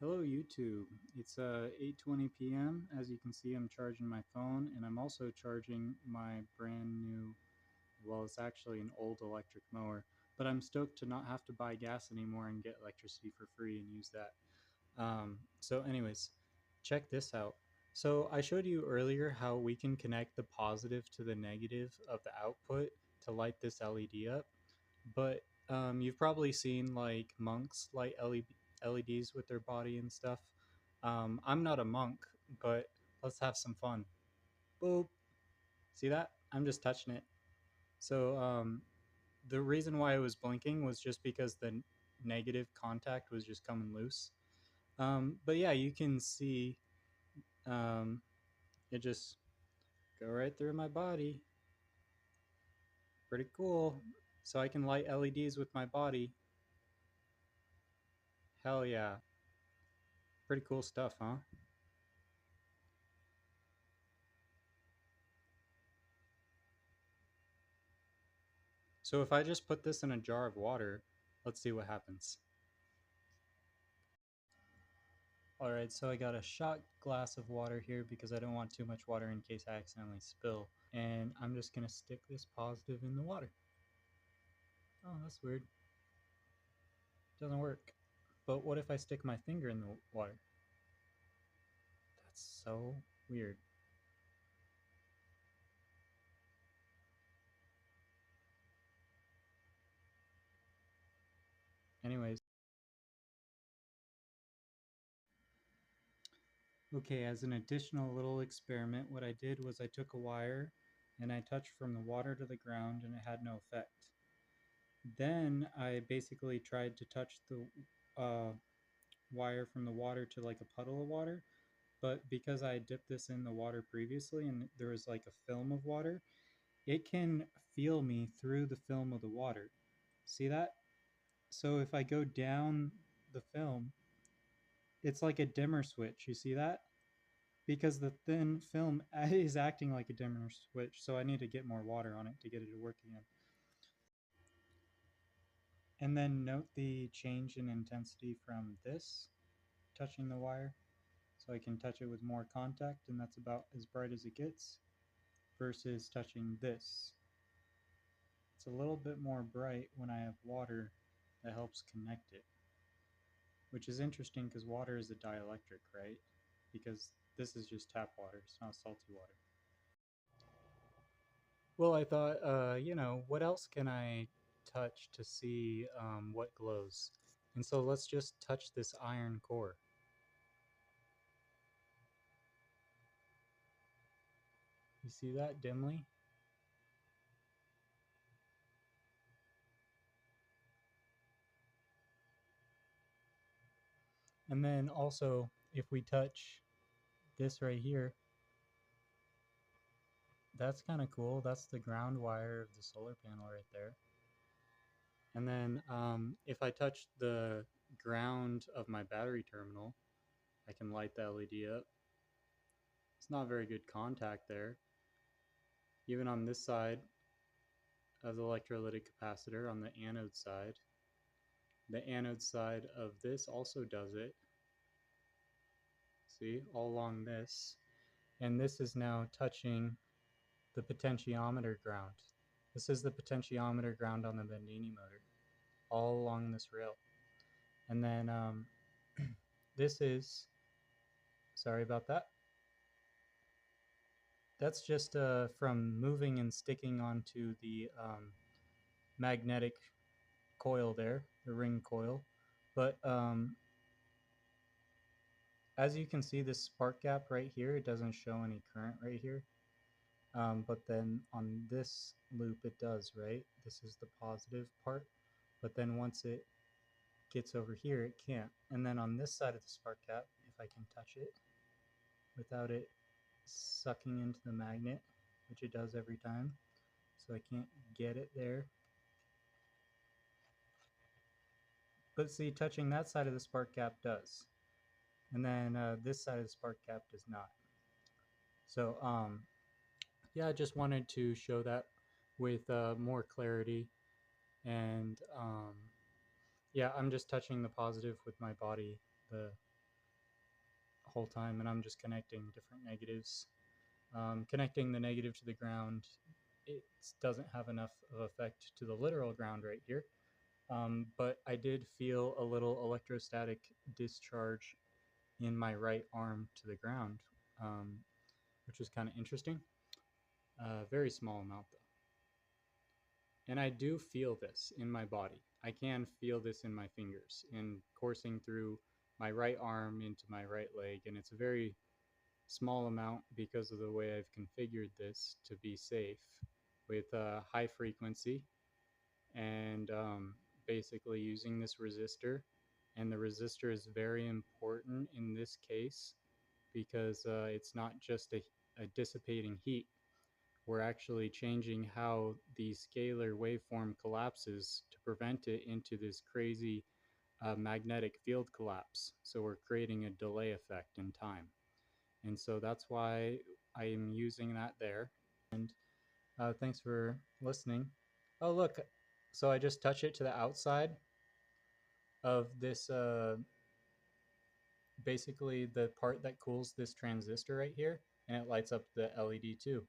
Hello YouTube. It's 8:20 p.m. As you can see, I'm charging my phone and I'm also charging my brand new, well, it's actually an old electric mower, but I'm stoked to not have to buy gas anymore and get electricity for free and use that. So anyways, check this out. So I showed you earlier how we can connect the positive to the negative of the output to light this LED up, but you've probably seen like monks light LEDs with their body and stuff. I'm not a monk, but let's have some fun. Boop. See that? I'm just touching it. So the reason why it was blinking was just because the negative contact was just coming loose. But yeah, you can see um, it just go right through my body. Pretty cool. So I can light LEDs with my body. Hell yeah. Pretty cool stuff, huh? So if I just put this in a jar of water, let's see what happens. All right, so I got a shot glass of water here because I don't want too much water in case I accidentally spill. And I'm just gonna stick this positive in the water. Oh, that's weird. Doesn't work. But what if I stick my finger in the water? That's so weird. Anyways, okay, as an additional little experiment, what I did was I took a wire and I touched from the water to the ground and it had no effect. Then I basically tried to touch the wire from the water to like a puddle of water, but because I dipped this in the water previously and there was like a film of water, it can feel me through the film of the water. See that? So if I go down the film, it's like a dimmer switch. You see that? Because the thin film is acting like a dimmer switch, so I need to get more water on it to get it to work again. And then note the change in intensity from this touching the wire. So I can touch it with more contact, and that's about as bright as it gets, versus touching this. It's a little bit more bright when I have water that helps connect it, which is interesting because water is a dielectric, right? Because this is just tap water, it's not salty water. Well, I thought, what else can I touch to see what glows? And so let's just touch this iron core. You see that dimly? And then also, if we touch this right here, that's kind of cool. That's the ground wire of the solar panel right there. And then if I touch the ground of my battery terminal, I can light the LED up. It's not very good contact there. Even on this side of the electrolytic capacitor on the anode side, the anode side of this also does it. See, all along this. And this is now touching the potentiometer ground. This is the potentiometer ground on the Bendini motor, all along this rail. And then this is, sorry about that. That's just from moving and sticking onto the magnetic coil there, the ring coil. But as you can see, this spark gap right here, it doesn't show any current right here. But then on this loop, it does, right? This is the positive part. But then once it gets over here, it can't. And then on this side of the spark gap, if I can touch it without it sucking into the magnet, which it does every time, so I can't get it there. But see, touching that side of the spark gap does. And then this side of the spark gap does not. So yeah, I just wanted to show that with more clarity. And yeah, I'm just touching the positive with my body, the whole time, and I'm just connecting different negatives. Connecting the negative to the ground, it doesn't have enough of effect to the literal ground right here, but I did feel a little electrostatic discharge in my right arm to the ground, which was kind of interesting. Very small amount though. And I do feel this in my body. I can feel this in my fingers and coursing through my right arm into my right leg, and it's a very small amount because of the way I've configured this to be safe with high frequency and basically using this resistor. And the resistor is very important in this case because it's not just a dissipating heat. We're actually changing how the scalar waveform collapses to prevent it into this crazy magnetic field collapse. So we're creating a delay effect in time. And so that's why I am using that there. And thanks for listening. Oh, look. So I just touch it to the outside of this, basically the part that cools this transistor right here, and it lights up the LED too.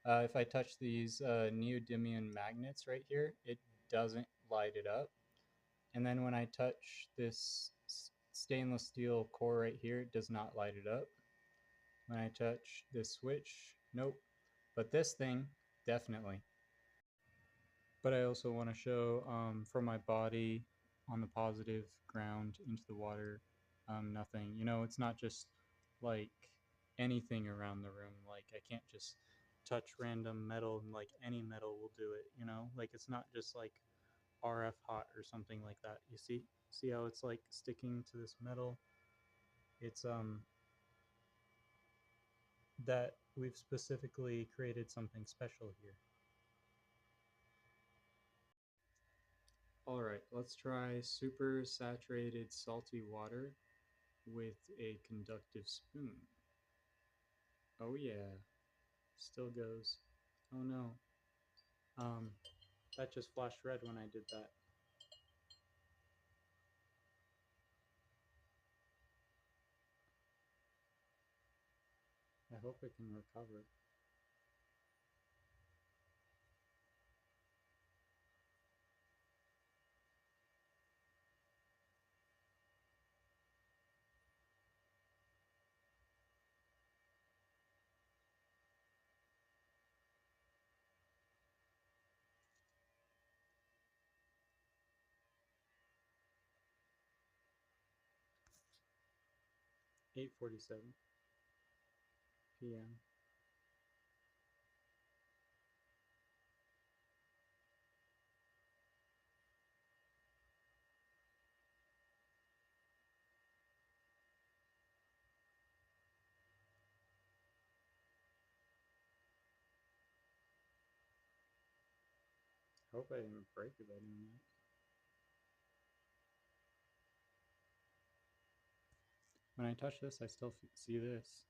If I touch these neodymium magnets right here, it doesn't light it up. And then when I touch this stainless steel core right here, it does not light it up. When I touch this switch, nope. But this thing, definitely. But I also want to show from my body on the positive ground into the water, nothing. You know, it's not just like anything around the room. Like I can't just touch random metal and like any metal will do it, you know? Like it's not just like RF hot or something like that. You see how it's like sticking to this metal? It's that we've specifically created something special here. All right, let's try super saturated salty water with a conductive spoon. Oh yeah, still goes. Oh no. That just flashed red when I did that. I hope it can recover. (8:47 p.m.) I hope I didn't break it by doing that. When I touch this, I still see this.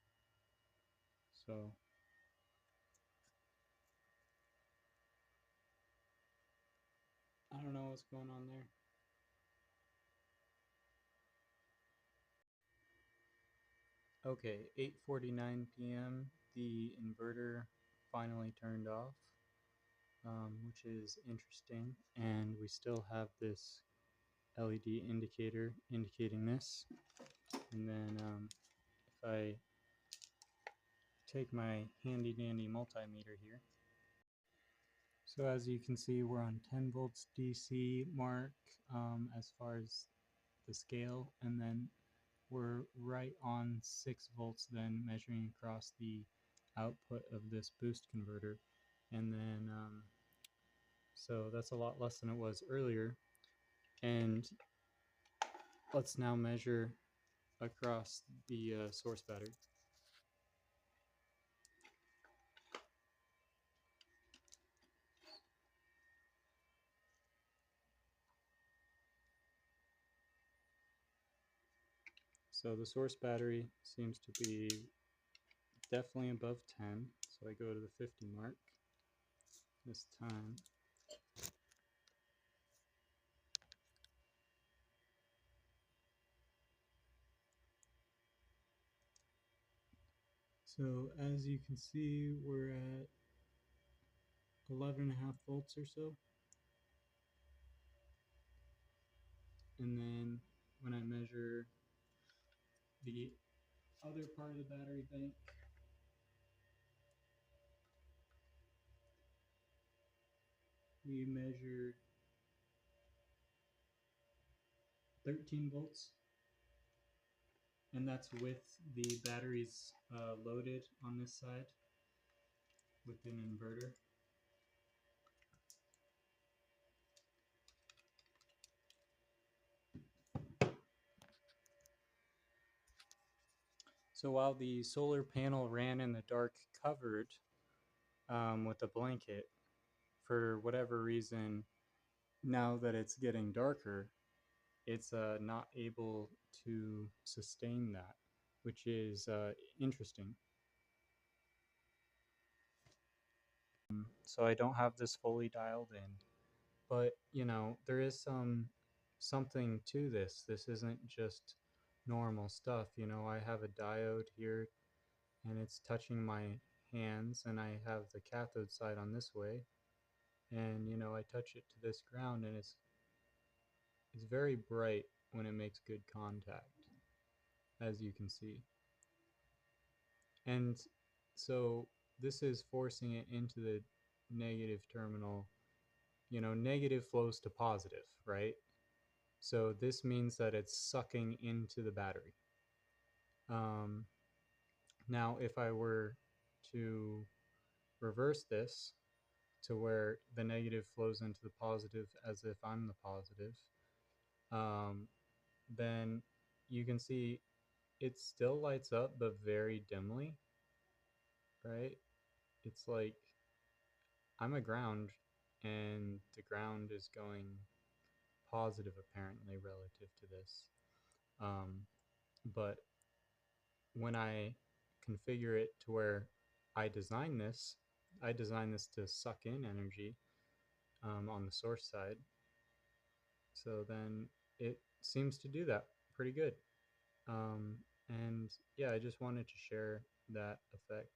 So I don't know what's going on there. Okay, 8:49 p.m. The inverter finally turned off, which is interesting, and we still have this LED indicator indicating this. And then if I take my handy dandy multimeter here, so as you can see, we're on 10 volts DC mark as far as the scale, and then we're right on 6 volts then measuring across the output of this boost converter. And then so that's a lot less than it was earlier. And let's now measure across the source battery. So the source battery seems to be definitely above 10. So I go to the 50 mark this time. So as you can see, we're at 11.5 volts or so. And then when I measure the other part of the battery bank, we measured 13 volts, and that's with the batteries loaded on this side with an inverter. So while the solar panel ran in the dark covered with a blanket, for whatever reason, now that it's getting darker, it's not able to sustain that, which is interesting. So I don't have this fully dialed in, but you know, there is something to this. This isn't just normal stuff. You know, I have a diode here and it's touching my hands, and I have the cathode side on this way, and you know, I touch it to this ground, and it's very bright when it makes good contact, as you can see. And so this is forcing it into the negative terminal. You know, negative flows to positive, right? So this means that it's sucking into the battery. Um, Now, if I were to reverse this to where the negative flows into the positive as if I'm the positive, um, then you can see it still lights up, but very dimly, right? It's like I'm a ground, and the ground is going positive apparently relative to this. Um, but when I configure it to where I design this to suck in energy on the source side. So then it seems to do that pretty good. And yeah, I just wanted to share that effect.